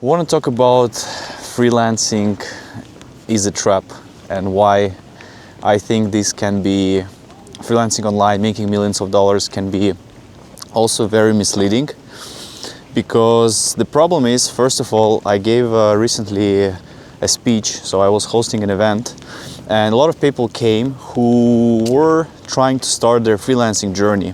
I want to talk about freelancing is a trap and why I think this can be, freelancing online, making millions of dollars can be also very misleading. Because the problem is, first of all, I gave recently a speech, so I was hosting an event, and a lot of people came who were trying to start their freelancing journey.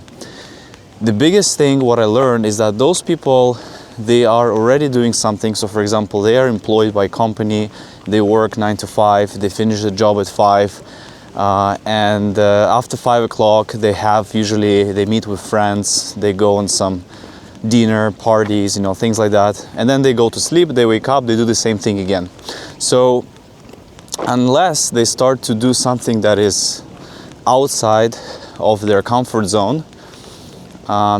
The biggest thing what I learned is that those people, they are already doing something. So for example, they are employed by a company, they work 9 to 5, they finish the job at 5, and after 5 o'clock they meet with friends, they go on some dinner, parties, things like that, and then they go to sleep, they wake up, they do the same thing again. So unless they start to do something that is outside of their comfort zone,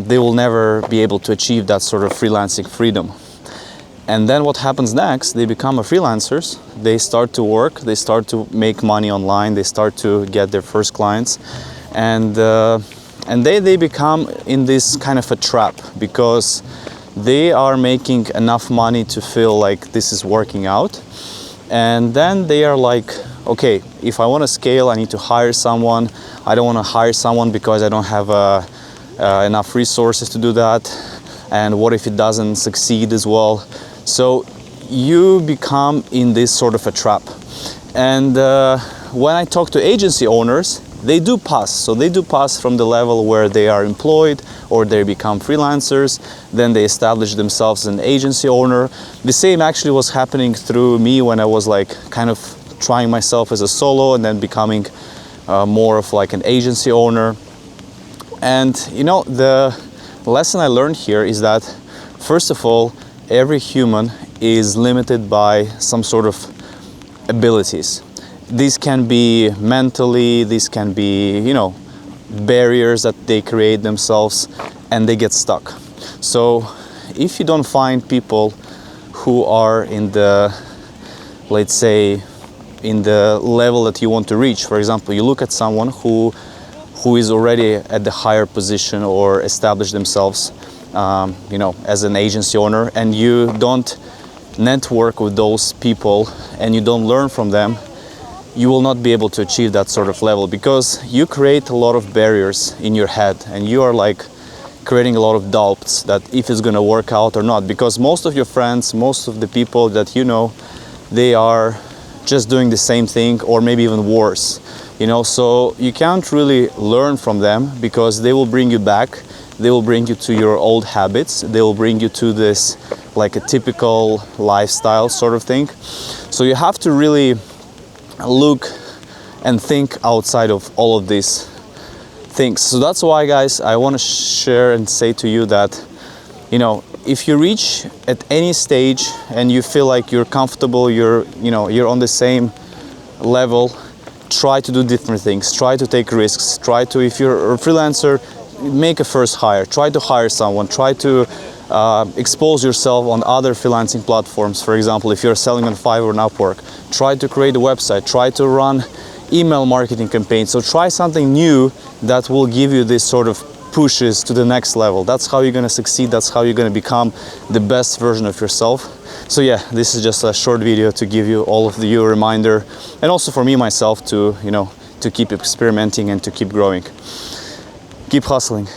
they will never be able to achieve that sort of freelancing freedom. And then what happens next? They become freelancers, they start to work, they start to make money online, they start to get their first clients, and they become in this kind of a trap, because they are making enough money to feel like this is working out. And then they are like, okay, if I want to scale, I need to hire someone. I don't want to hire someone because I don't have enough resources to do that. And what if it doesn't succeed as well? So you become in this sort of a trap. And when I talk to agency owners, they do pass. So they do pass from the level where they are employed or they become freelancers, then they establish themselves as an agency owner. The same actually was happening through me when I was like kind of trying myself as a solo and then becoming more of like an agency owner. And the lesson I learned here is that, first of all, every human is limited by some sort of abilities. These can be mentally, these can be, barriers that they create themselves and they get stuck. So if you don't find people who are in the, let's say, in the level that you want to reach, for example, you look at someone who is already at the higher position or established themselves, as an agency owner, and you don't network with those people and you don't learn from them, you will not be able to achieve that sort of level, because you create a lot of barriers in your head and you are like creating a lot of doubts that if it's going to work out or not, because most of your friends, most of the people that they are just doing the same thing or maybe even worse. So you can't really learn from them, because they will bring you back, they will bring you to your old habits, they will bring you to this like a typical lifestyle sort of thing. So you have to really look and think outside of all of these things. So that's why, guys, I want to share and say to you that if you reach at any stage and you feel like you're comfortable, you're on the same level, try to do different things, try to take risks, try to, if you're a freelancer, make a first hire, try to hire someone, try to expose yourself on other freelancing platforms. For example, if you're selling on Fiverr and Upwork, try to create a website, try to run email marketing campaigns. So try something new that will give you this sort of pushes to the next level. That's how you're going to succeed, that's how you're going to become the best version of yourself. So yeah, this is just a short video to give you all of you a reminder, and also for me myself to to keep experimenting and to keep growing. Keep hustling.